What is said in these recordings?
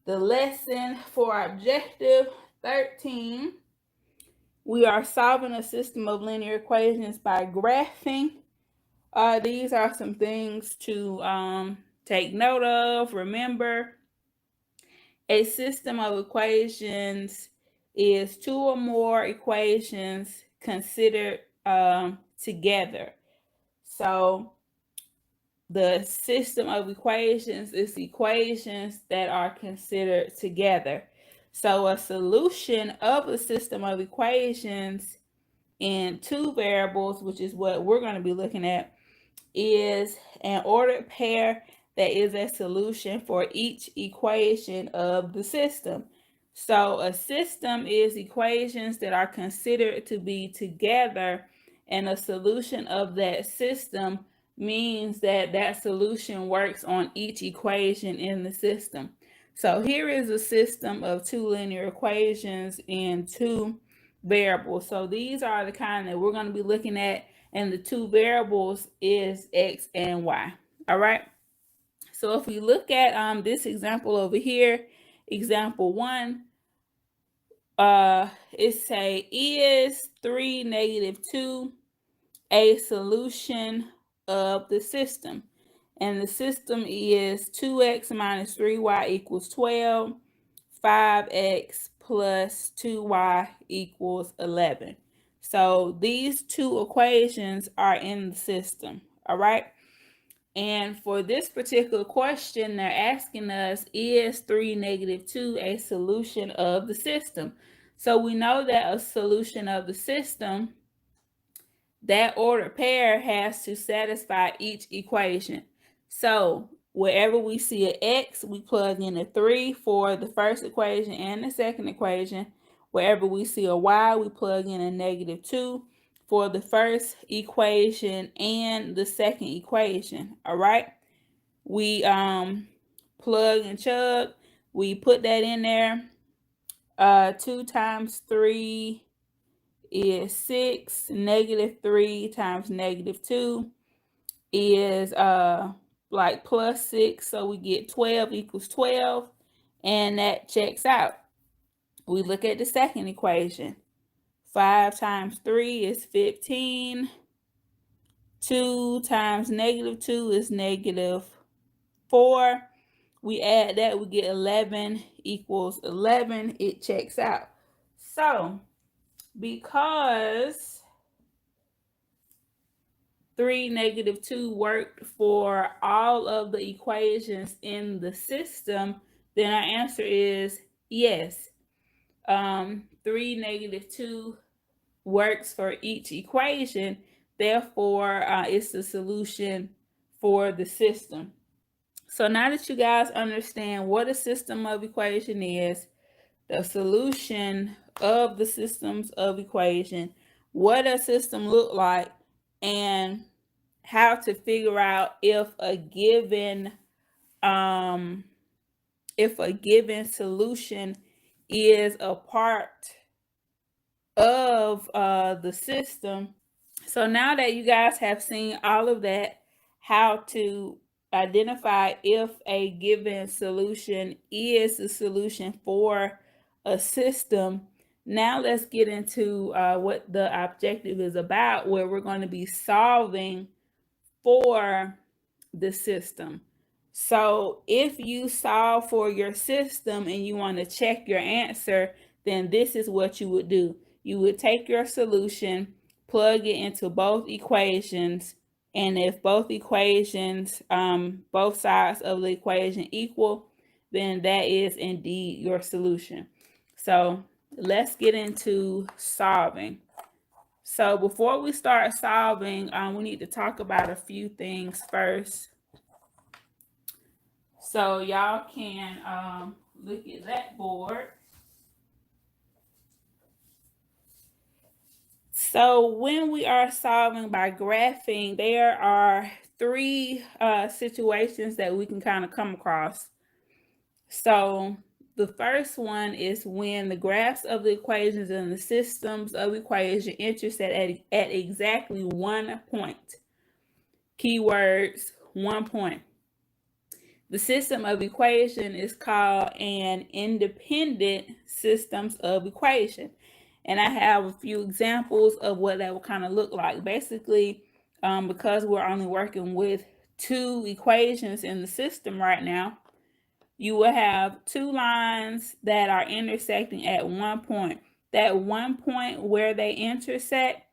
the lesson for objective 13. We are solving a system of linear equations by graphing. These are some things to take note of. Remember, a system of equations is two or more equations considered together. So the system of equations is equations that are considered together. So a solution of a system of equations in two variables, which is what we're going to be looking at, is an ordered pair that is a solution for each equation of the system. So a system is equations that are considered to be together, and a solution of that system means that that solution works on each equation in the system. So here is a system of two linear equations in two variables. So these are the kind that we're going to be looking at, and the two variables is x and y. All right. So if we look at this example over here, example 1, it say, is 3 negative 2 a solution of the system? And the system is 2x minus 3y equals 12, 5x plus 2y equals 11. So these two equations are in the system, all right? And for this particular question, they're asking us, is 3 negative 2 a solution of the system? So we know that a solution of the system, that ordered pair has to satisfy each equation. So wherever we see an x, we plug in a 3 for the first equation and the second equation. Wherever we see a y, we plug in a negative 2 for the first equation and the second equation. All right. We plug and chug. We put that in there. 2 times 3 is 6. Negative 3 times negative 2 is like plus 6. So we get 12 equals 12. And that checks out. We look at the second equation. 5 times 3 is 15. 2 times negative 2 is negative 4. We add that, we get 11 equals 11. It checks out. So because 3 negative 2 worked for all of the equations in the system, then our answer is yes. 3 negative 2 works for each equation. Therefore, it's the solution for the system. So now that you guys understand what a system of equation is, the solution of the systems of equation, what a system look like, and how to figure out if a given solution is a part of the system. So now that you guys have seen all of that, how to identify if a given solution is the solution for a system, now let's get into what the objective is about, where we're going to be solving for the system. So if you solve for your system and you want to check your answer, then this is what you would do. You would take your solution, plug it into both equations, and if both equations, both sides of the equation equal, then that is indeed your solution. So let's get into solving. So before we start solving, we need to talk about a few things first. So y'all can look at that board. So when we are solving by graphing, there are three situations that we can kind of come across. So the first one is when the graphs of the equations and the systems of equation intersect at exactly 1 point. Keywords, 1 point. The system of equation is called an independent systems of equation. And I have a few examples of what that will kind of look like. Basically, because we're only working with two equations in the system right now, you will have two lines that are intersecting at one point. That one point where they intersect,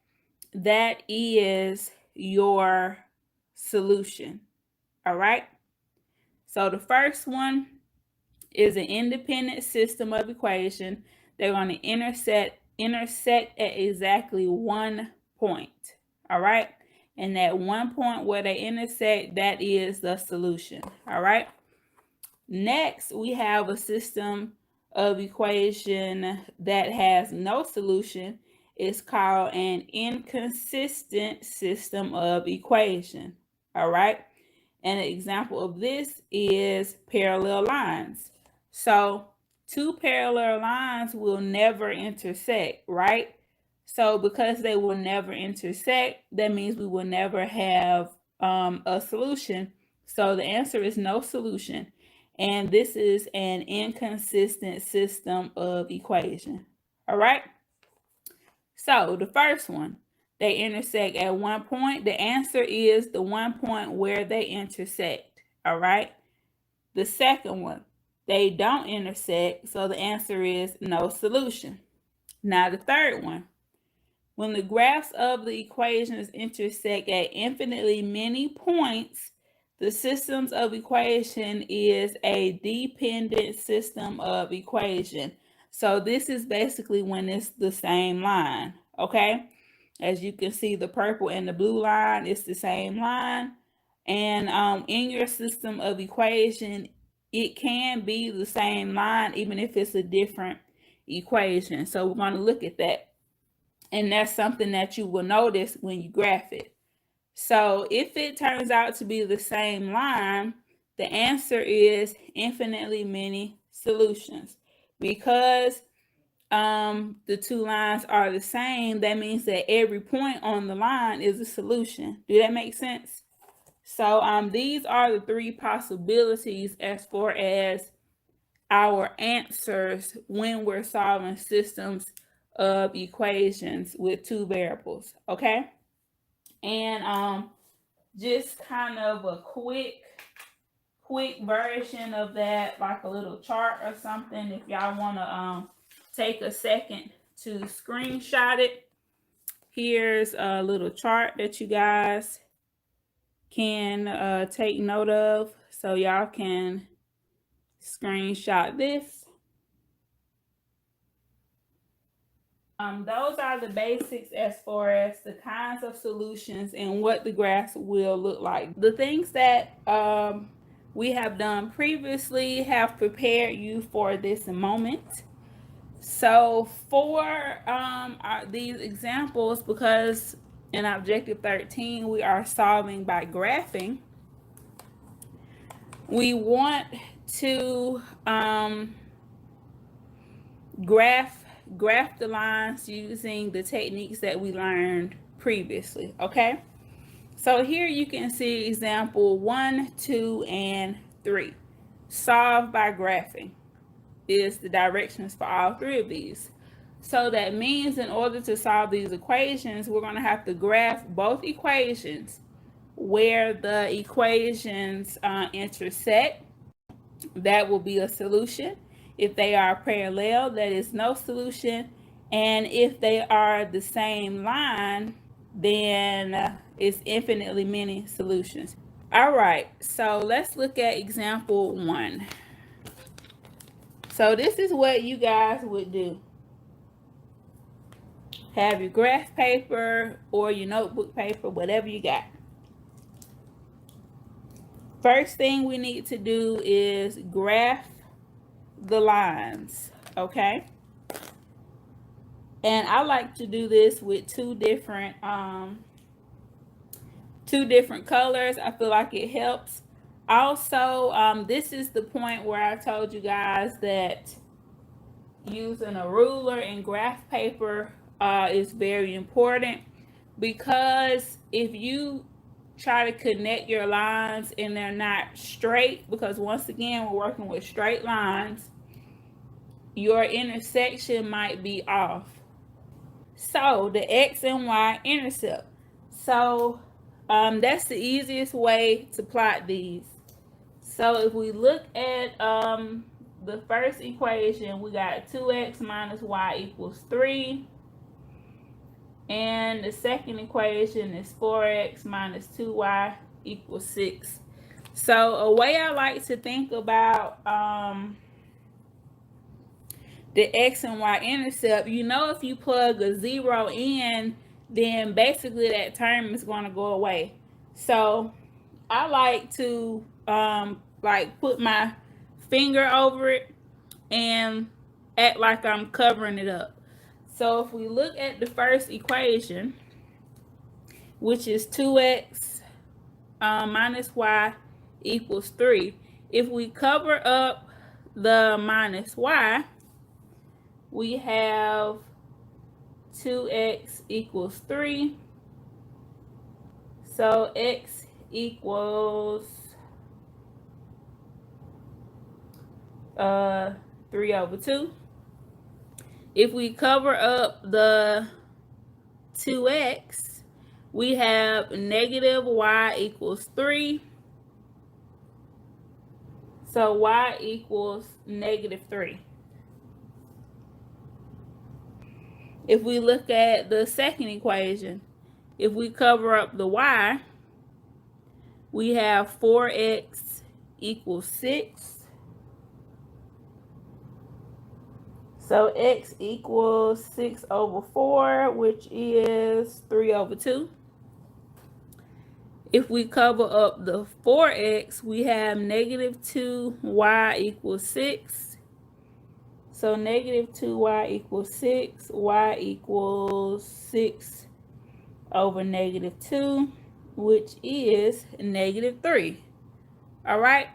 that is your solution. All right. So the first one is an independent system of equation. They're going to intersect at exactly one point. All right. And that one point where they intersect, that is the solution. All right. Next, we have a system of equation that has no solution. It's called an inconsistent system of equation. All right. And an example of this is parallel lines. So two parallel lines will never intersect, right? So because they will never intersect, that means we will never have a solution. So the answer is no solution. And this is an inconsistent system of equation. All right. So the first one, they intersect at one point. The answer is the one point where they intersect. All right. The second one, they don't intersect. So the answer is no solution. Now the third one, when the graphs of the equations intersect at infinitely many points, the systems of equation is a dependent system of equation. So this is basically when it's the same line, okay? As you can see, the purple and the blue line is the same line. And in your system of equation, it can be the same line even if it's a different equation. So we're going to look at that. And that's something that you will notice when you graph it. So if it turns out to be the same line, the answer is infinitely many solutions. Because the two lines are the same, that means that every point on the line is a solution. Do that make sense? So these are the three possibilities as far as our answers when we're solving systems of equations with two variables, okay? And just kind of a quick version of that, like a little chart or something, if y'all want to take a second to screenshot it. Here's a little chart that you guys can take note of, so y'all can screenshot this. Those are the basics as far as the kinds of solutions and what the graphs will look like. The things that we have done previously have prepared you for this moment. So for these examples, because in Objective 13 we are solving by graphing, we want to graph the lines using the techniques that we learned previously, okay? So here you can see example 1, 2, and 3. Solve by graphing is the directions for all three of these. So that means in order to solve these equations, we're going to have to graph both equations where the equations intersect. That will be a solution. If they are parallel, that is no solution. And if they are the same line, then it's infinitely many solutions. All right, so let's look at example 1. So this is what you guys would do. Have your graph paper or your notebook paper, whatever you got. First thing we need to do is graph the lines, okay? And I like to do this with two different colors. I feel like it helps. Also, this is the point where I told you guys that using a ruler and graph paper is very important, because if you try to connect your lines and they're not straight, because once again, we're working with straight lines, your intersection might be off. So the X and Y intercept. So that's the easiest way to plot these. So if we look at the first equation, we got 2x minus y equals 3. And the second equation is 4x minus 2y equals 6. So a way I like to think about the X and Y intercept, you know, if you plug a 0 in, then basically that term is going to go away. So I like to like put my finger over it and act like I'm covering it up. So if we look at the first equation, which is 2x minus y equals 3, if we cover up the minus y, we have 2x equals 3. So x equals 3/2. If we cover up the 2x, we have negative y equals 3. So y equals negative 3. If we look at the second equation, if we cover up the y, we have 4x equals 6. So x equals 6/4, which is 3/2. If we cover up the 4x, we have negative 2y equals 6. So negative 2y equals 6. Y equals 6/2, which is negative 3. All right.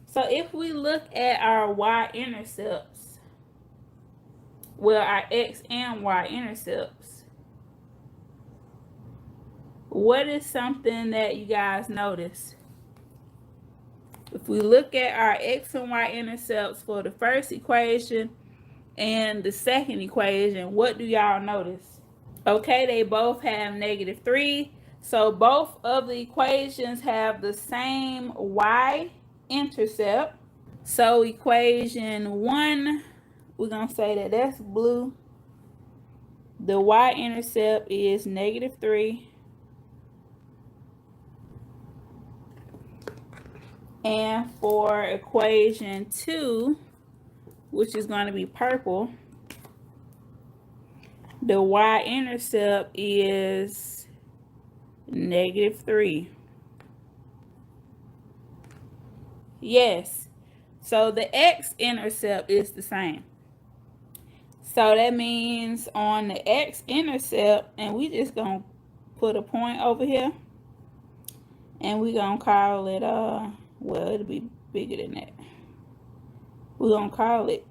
So if we look at our y-intercepts, well, our x and y intercepts, what is something that you guys notice? If we look at our x and y intercepts for the first equation and the second equation, what do y'all notice? Okay, they both have negative 3. So both of the equations have the same y-intercept. So equation 1, we're going to say that that's blue. The y-intercept is negative 3. And for equation 2, which is going to be purple, the y-intercept is negative 3. Yes. So the x-intercept is the same. So that means on the x-intercept, and we just going to put a point over here, and we're going to call it, well, it'll be bigger than that. We're going to call it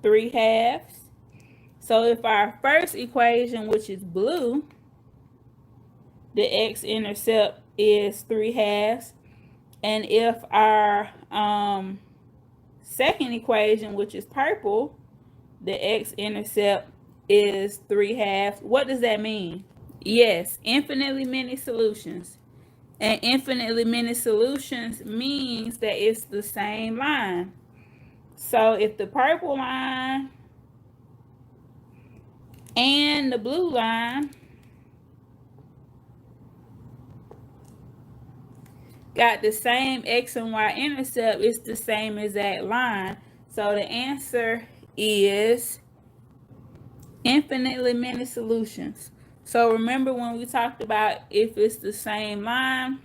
3/2. So if our first equation, which is blue, the x-intercept is 3/2, and if our second equation, which is purple, the x-intercept is 3/2, what does that mean? Yes, infinitely many solutions. And infinitely many solutions means that it's the same line. So if the purple line and the blue line got the same x and y intercept, it's the same exact line. So the answer is infinitely many solutions. So remember when we talked about if it's the same line,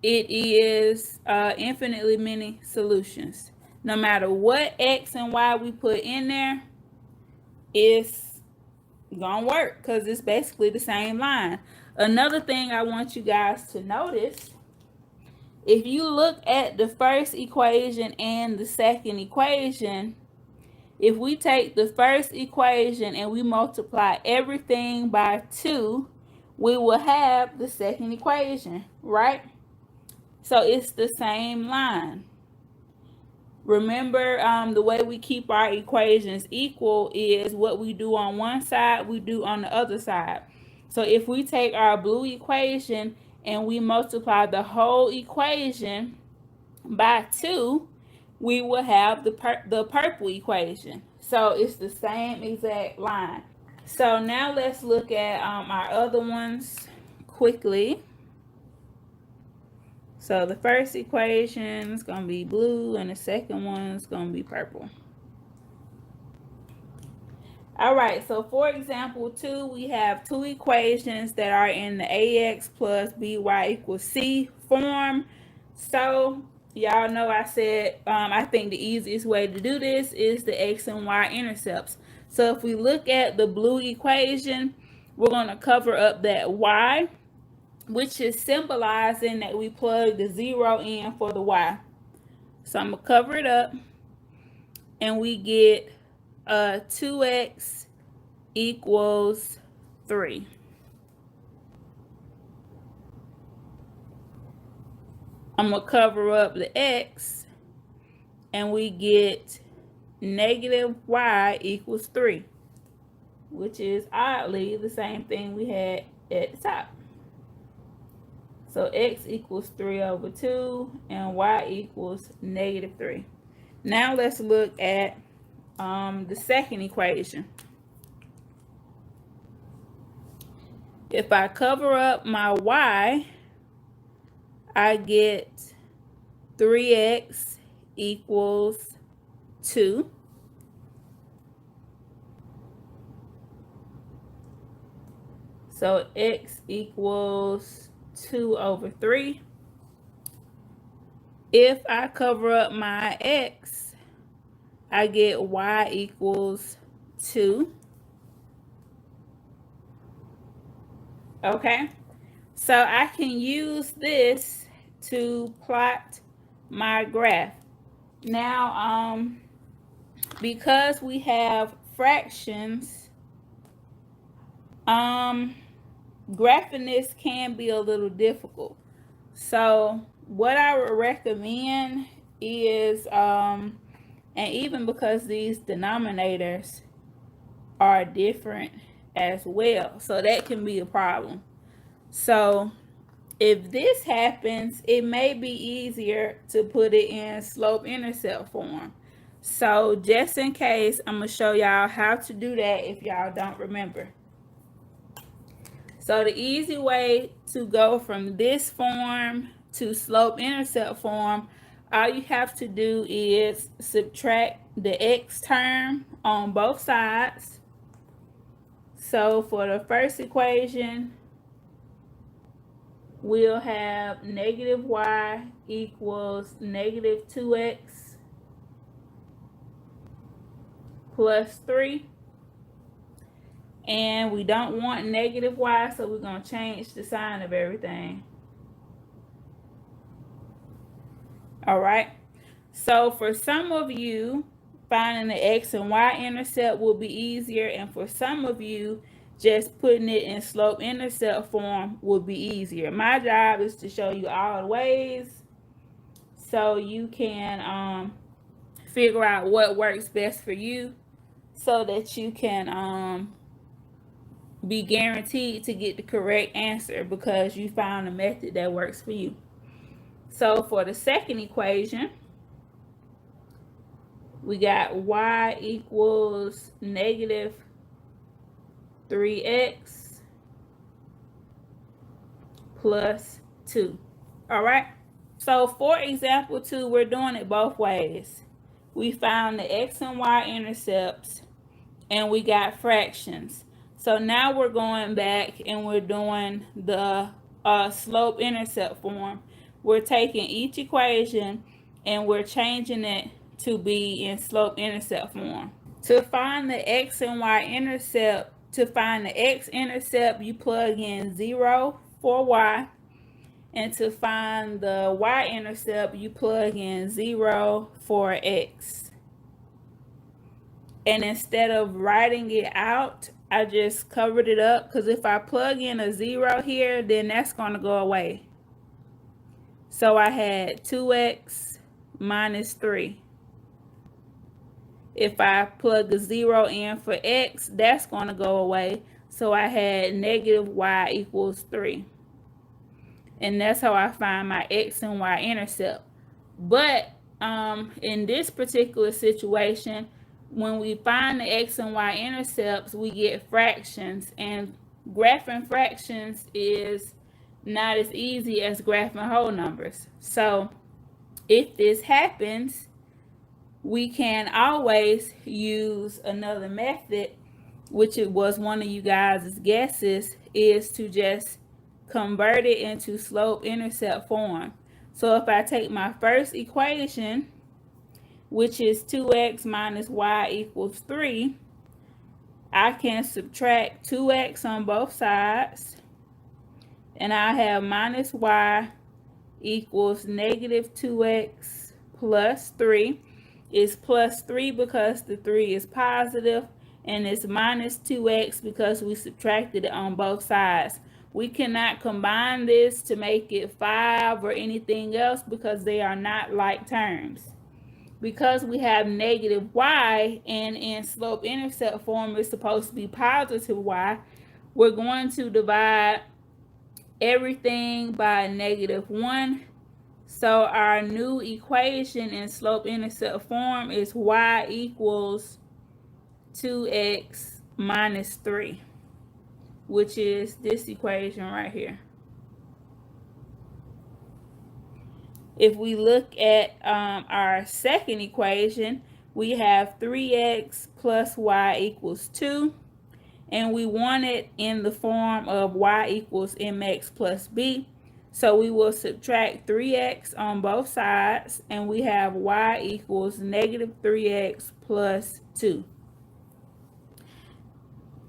it is infinitely many solutions. No matter what x and y we put in there, it's gonna work because it's basically the same line. Another thing I want you guys to notice, if you look at the first equation and the second equation, if we take the first equation and we multiply everything by 2, we will have the second equation, right? So it's the same line. Remember, the way we keep our equations equal is what we do on one side, we do on the other side. So if we take our blue equation and we multiply the whole equation by 2, we will have the purple equation. So it's the same exact line. So now let's look at our other ones quickly. So the first equation is going to be blue and the second one is going to be purple. All right, so for example 2, we have two equations that are in the ax plus by equals c form. So y'all know I said I think the easiest way to do this is the x and y intercepts. So if we look at the blue equation, we're going to cover up that y, which is symbolizing that we plug the 0 in for the y. So I'm going to cover it up, and we get 2x equals 3. I'm going to cover up the x, and we get negative y equals 3, which is oddly the same thing we had at the top. So x equals 3 over 2 and y equals negative 3. Now let's look at the second equation. If I cover up my y, I get 3x equals 2. So x equals 2 over 3. If I cover up my x, I get y equals 2. Okay, so I can use this to plot my graph. Now, because we have fractions, graphing this can be a little difficult. So what I would recommend is, and even because these denominators are different as well, so that can be a problem. So if this happens, it may be easier to put it in slope-intercept form. So just in case, I'm going to show y'all how to do that if y'all don't remember. So the easy way to go from this form to slope-intercept form, all you have to do is subtract the x term on both sides. So for the first equation, we'll have negative y equals negative 2x plus 3. And we don't want negative y, so we're going to change the sign of everything. All right. So for some of you, finding the x and y intercept will be easier, and for some of you, just putting it in slope-intercept form will be easier. My job is to show you all the ways so you can figure out what works best for you, so that you can be guaranteed to get the correct answer because you found a method that works for you. So for the second equation, we got y equals negative 3x plus 2. All right. So for example 2, we're doing it both ways. We found the x and y intercepts, and we got fractions. So now we're going back and we're doing the slope-intercept form. We're taking each equation and we're changing it to be in slope-intercept form. To find the x and y intercept, to find the x-intercept, you plug in 0 for y. And to find the y-intercept, you plug in 0 for x. And instead of writing it out I just covered it up because if I plug in a 0 here, then that's going to go away. So I had 2x minus 3. If I plug a 0 in for x, that's going to go away. So I had negative y equals 3. And that's how I find my x and y intercept. But in this particular situation, when we find the x and y intercepts, we get fractions. And graphing fractions is not as easy as graphing whole numbers. So if this happens, we can always use another method, which it was one of you guys' guesses, is to just convert it into slope-intercept form. So if I take my first equation, which is 2x minus y equals 3, I can subtract 2x on both sides, and I have minus y equals negative 2x plus 3. It's plus 3 because the 3 is positive, and it's minus 2x because we subtracted it on both sides. We cannot combine this to make it 5 or anything else because they are not like terms. Because we have negative y, and in slope-intercept form it's supposed to be positive y, we're going to divide everything by negative 1. So our new equation in slope-intercept form is y equals 2x minus 3, which is this equation right here. If we look at our second equation, we have 3x plus y equals 2. And we want it in the form of y equals mx plus b. So we will subtract 3x on both sides, and we have y equals negative 3x plus 2.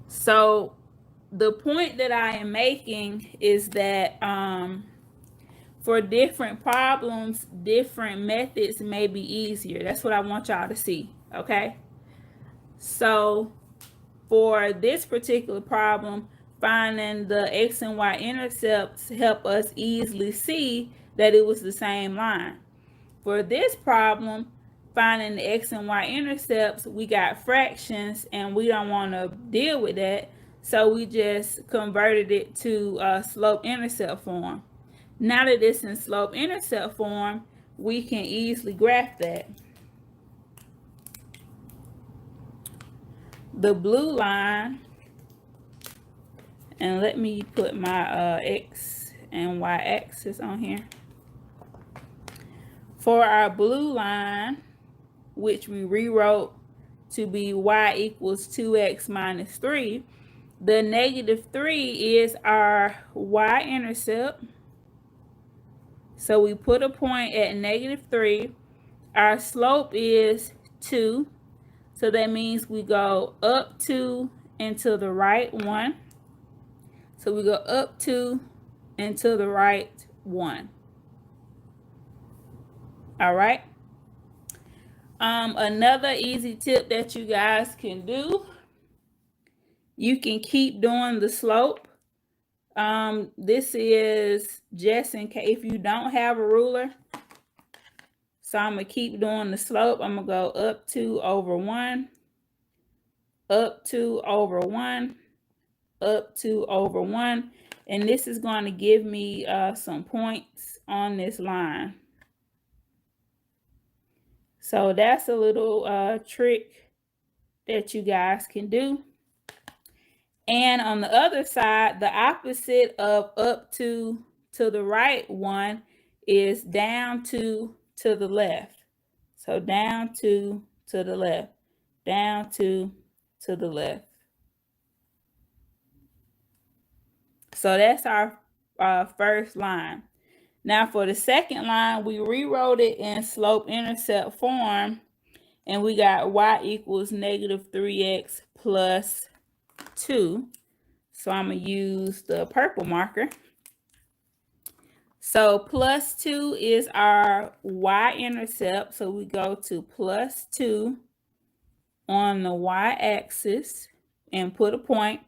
So the point that I am making is that for different problems, different methods may be easier. That's what I want y'all to see, okay? So for this particular problem, finding the x and y intercepts help us easily see that it was the same line. For this problem, finding the x and y intercepts, we got fractions and we don't want to deal with that, so we just converted it to slope-intercept form. Now that it's in slope-intercept form, we can easily graph that. The blue line, and let me put my x and y axis on here. For our blue line, which we rewrote to be y equals 2x minus 3, the negative 3 is our y-intercept. So we put a point at negative 3. Our slope is 2. So that means we go up 2 and to the right 1. So we go up 2 and to the right 1. All right. Another easy tip that you guys can do, you can keep doing the slope. This is just in case if you don't have a ruler. So I'm going to keep doing the slope. I'm going to go up 2 over 1, up 2 over 1, up 2 over 1. And this is going to give me some points on this line. So that's a little trick that you guys can do. And on the other side, the opposite of up 2 to the right 1 is down 2 to the left. So down 2 to the left, down 2 to the left. So that's our first line. Now for the second line, we rewrote it in slope-intercept form, and we got y equals negative 3x plus 2. So I'm going to use the purple marker. So plus 2 is our y-intercept. So we go to plus 2 on the y-axis. and put a point.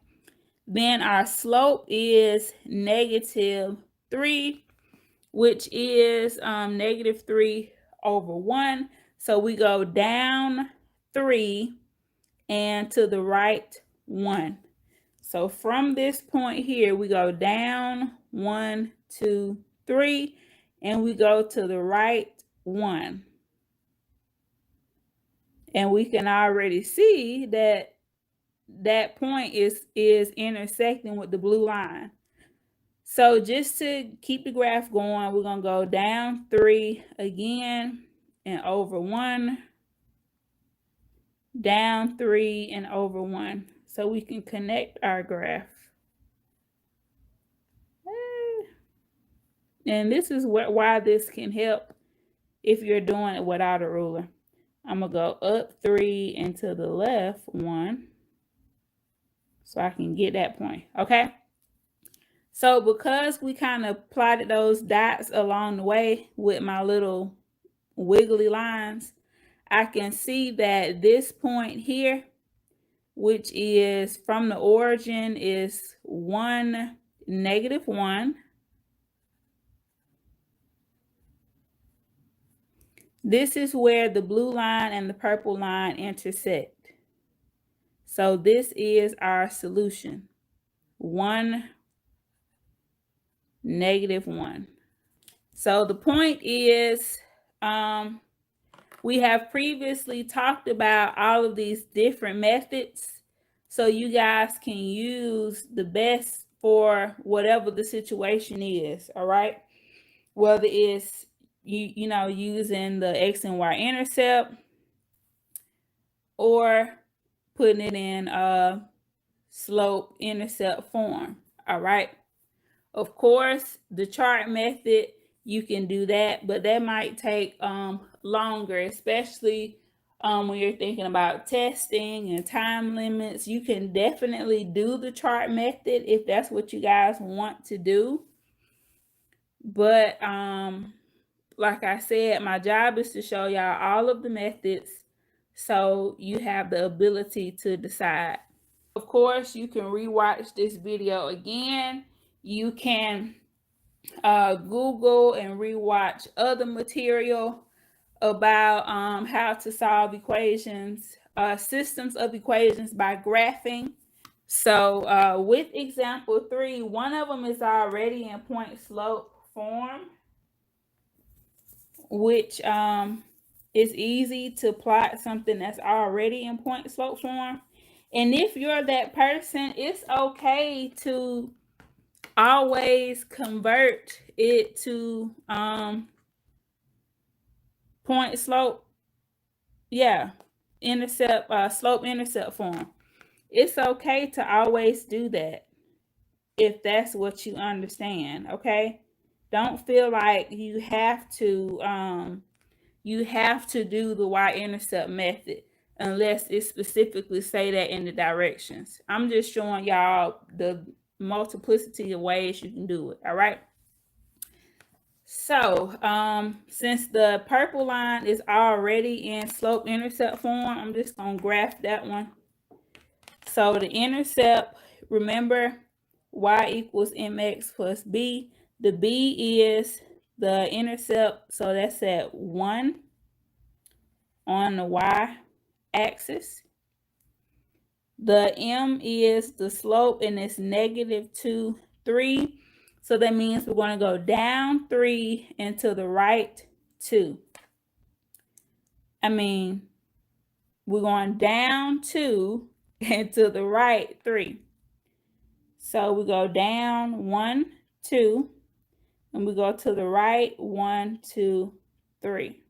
Then our slope is -3, which is -3 over 1. So we go down 3 and to the right 1. So from this point here, we go down 1, 2, 3, and we go to the right 1. And we can already see that that point is intersecting with the blue line. So just to keep the graph going, we're going to go down 3 again and over 1, down 3 and over 1. So we can connect our graph. And this is why this can help if you're doing it without a ruler. I'm going to go up 3 and to the left 1 so I can get that point, okay? So because we kind of plotted those dots along the way with my little wiggly lines, I can see that this point here, which is from the origin, is 1, -1. This is where the blue line and the purple line intersect. So this is our solution, 1, -1. So the point is, we have previously talked about all of these different methods, so you guys can use the best for whatever the situation is, all right? Whether it's you know, using the X and Y intercept or putting it in a slope intercept form, all right? Of course, the chart method, you can do that, but that might take longer, especially when you're thinking about testing and time limits. You can definitely do the chart method if that's what you guys want to do. But like I said, my job is to show y'all all of the methods so you have the ability to decide. Of course, you can rewatch this video again. You can Google and rewatch other material about how to solve equations, systems of equations by graphing. So with example 3, one of them is already in point slope form, which is easy to plot something that's already in point slope form. And if you're that person, it's okay to always convert it to point slope, intercept, slope intercept form. It's okay to always do that if that's what you understand, okay? Don't feel like you have to do the y-intercept method unless it specifically say that in the directions. I'm just showing y'all the multiplicity of ways you can do it, all right? So since the purple line is already in slope intercept form, I'm just going to graph that one. So the intercept, remember, y equals mx plus b. The b is the intercept, so that's at 1 on the y-axis. The m is the slope, and it's -2, 3. So that means we're going to go down 3 and to the right 2. We're going down 2 and to the right 3. So we go down 1, 2, and we go to the right 1, 2, 3.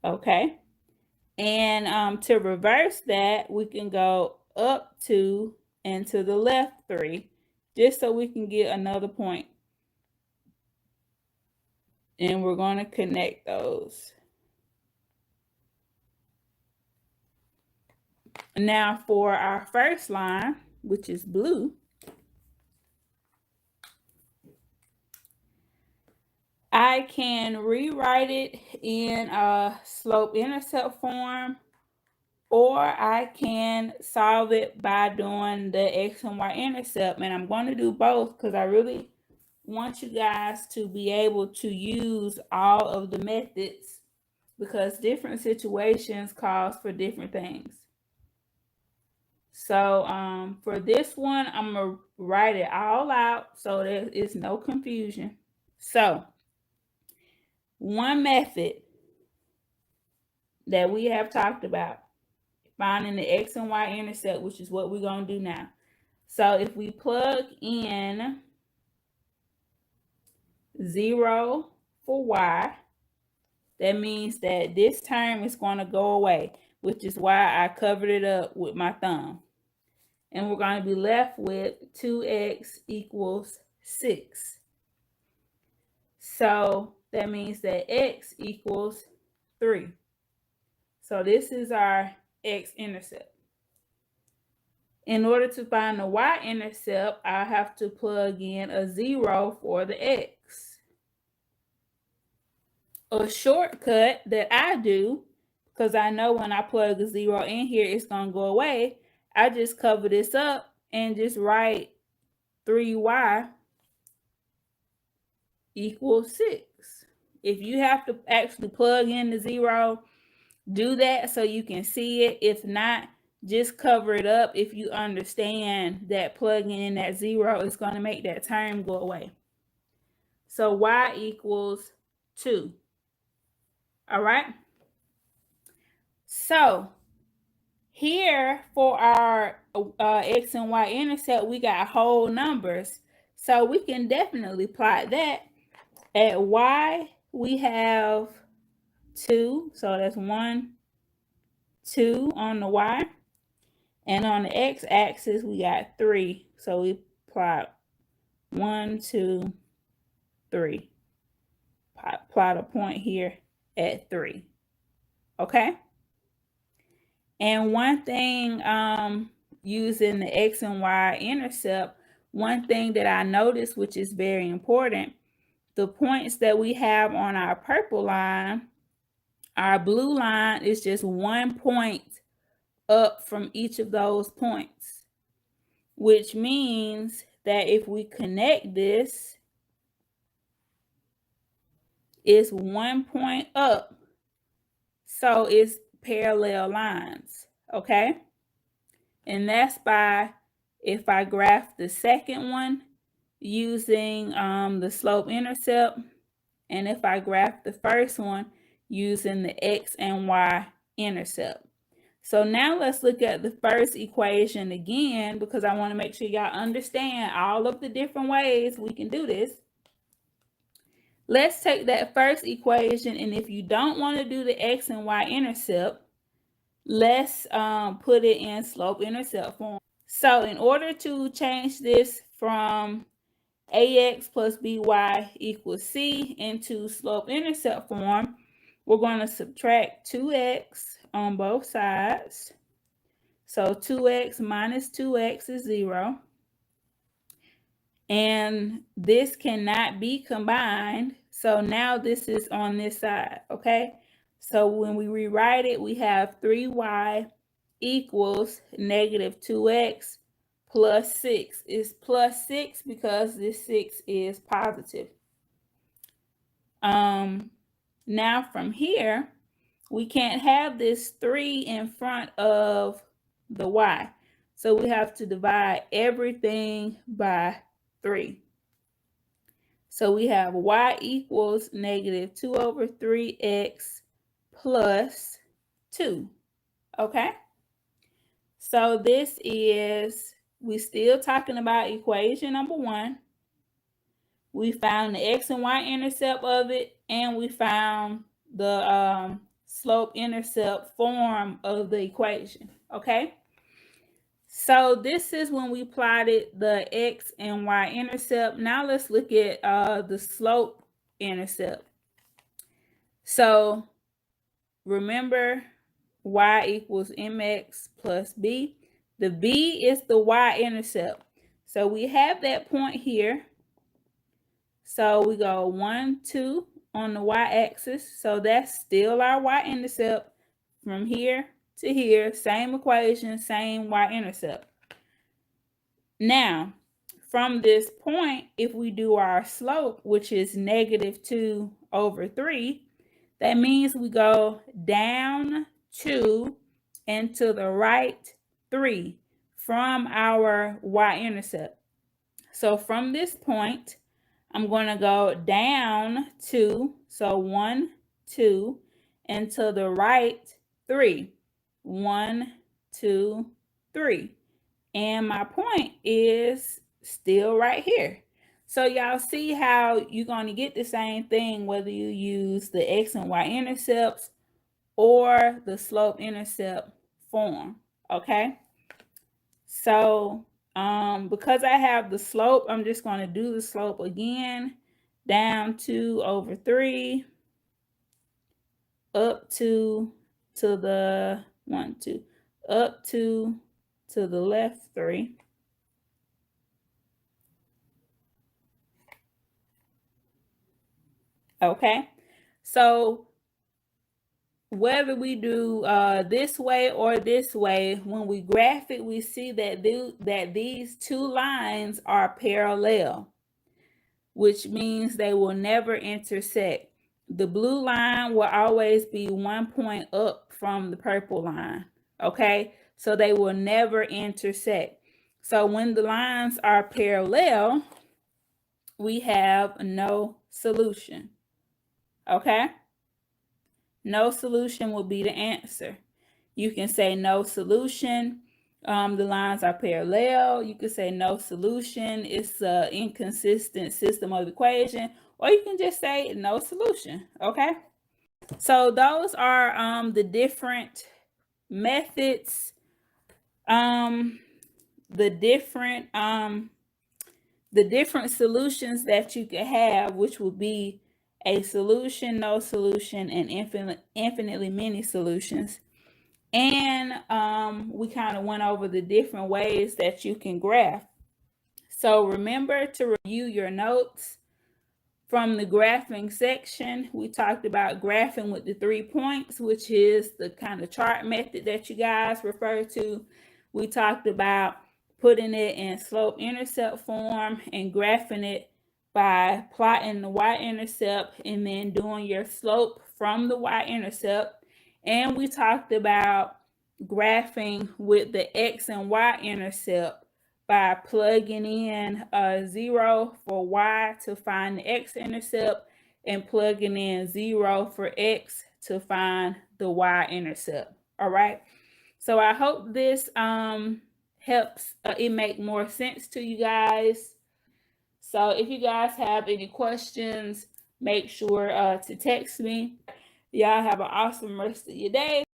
Okay. And to reverse that, we can go up 2 and to the left 3, just so we can get another point. And we're going to connect those. Now for our first line, which is blue, I can rewrite it in a slope-intercept form, or I can solve it by doing the x and y intercept. And I'm going to do both because I really want you guys to be able to use all of the methods, because different situations calls for different things. So for this one, I'm going to write it all out so there is no confusion. So one method that we have talked about, finding the x and y intercept, which is what we're going to do now. So if we plug in 0 for y, that means that this term is going to go away, which is why I covered it up with my thumb. And we're going to be left with 2x equals 6. So that means that x equals 3. So this is our x-intercept. In order to find the y-intercept, I have to plug in a 0 for the x. A shortcut that I do, because I know when I plug a 0 in here, it's going to go away, I just cover this up and just write 3y equals 6. If you have to actually plug in the 0, do that so you can see it. If not, just cover it up if you understand that plugging in that 0 is going to make that term go away. So y equals 2. All right. So here for our x and y intercept, we got whole numbers. So we can definitely plot that. At y, we have 2. So that's 1, 2 on the y. And on the x-axis, we got 3. So we plot 1, 2, 3. Plot a point here at 3. Okay? And one thing using the x and y intercept, one thing that I noticed, which is very important, the points that we have on our purple line, our blue line is just 1 point up from each of those points, which means that if we connect this, it's 1 point up. So it's parallel lines, okay? And that's by, if I graph the second one using the slope intercept, and if I graph the first one using the x and y intercept. So now let's look at the first equation again, because I want to make sure y'all understand all of the different ways we can do this. Let's take that first equation, and if you don't want to do the x and y intercept, let's put it in slope intercept form. So in order to change this from ax plus by equals c into slope intercept form, we're going to subtract 2x on both sides. So 2x minus 2x is 0. And this cannot be combined. So now this is on this side, okay? So when we rewrite it, we have 3y equals negative 2x plus 6. It's plus 6 because this 6 is positive. Now from here, we can't have this 3 in front of the y. So we have to divide everything by 3. So we have y equals negative 2 over 3x plus 2. Okay? So this is, we're still talking about equation number 1. We found the x and y intercept of it, and we found the slope intercept form of the equation. Okay? So this is when we plotted the x and y intercept. Now let's look at the slope intercept. So remember, y equals mx plus b. The b is the y intercept. So we have that point here. So we go 1, 2 on the y-axis. So that's still our y-intercept from here to here. Same equation, same y-intercept. Now, from this point, if we do our slope, which is -2 over 3, that means we go down 2 and to the right 3 from our y-intercept. So from this point, I'm going to go down 2, so 1, 2, and to the right 3. 1, 2, 3. And my point is still right here. So y'all see how you're going to get the same thing whether you use the x and y intercepts or the slope intercept form, okay? So because I have the slope, I'm just going to do the slope again. Down 2 over 3, up 2 to the 1, 2, up 2 to the left 3. Okay, so whether we do this way or this way, when we graph it, we see that these two lines are parallel, which means they will never intersect. The blue line will always be 1 point up from the purple line, okay? So they will never intersect. So when the lines are parallel, we have no solution, okay? No solution will be the answer. You can say no solution. The lines are parallel. You can say no solution. It's an inconsistent system of equation. Or you can just say no solution. Okay. So those are the different methods. The different solutions that you can have, which would be a solution, no solution, and infinitely many solutions. And we kind of went over the different ways that you can graph. So remember to review your notes. From the graphing section, we talked about graphing with the 3 points, which is the kind of chart method that you guys refer to. We talked about putting it in slope intercept form and graphing it by plotting the y-intercept and then doing your slope from the y-intercept. And we talked about graphing with the x and y-intercept by plugging in 0 for y to find the x-intercept and plugging in 0 for x to find the y-intercept. All right. So I hope this helps it make more sense to you guys. So if you guys have any questions, make sure to text me. Y'all have an awesome rest of your day.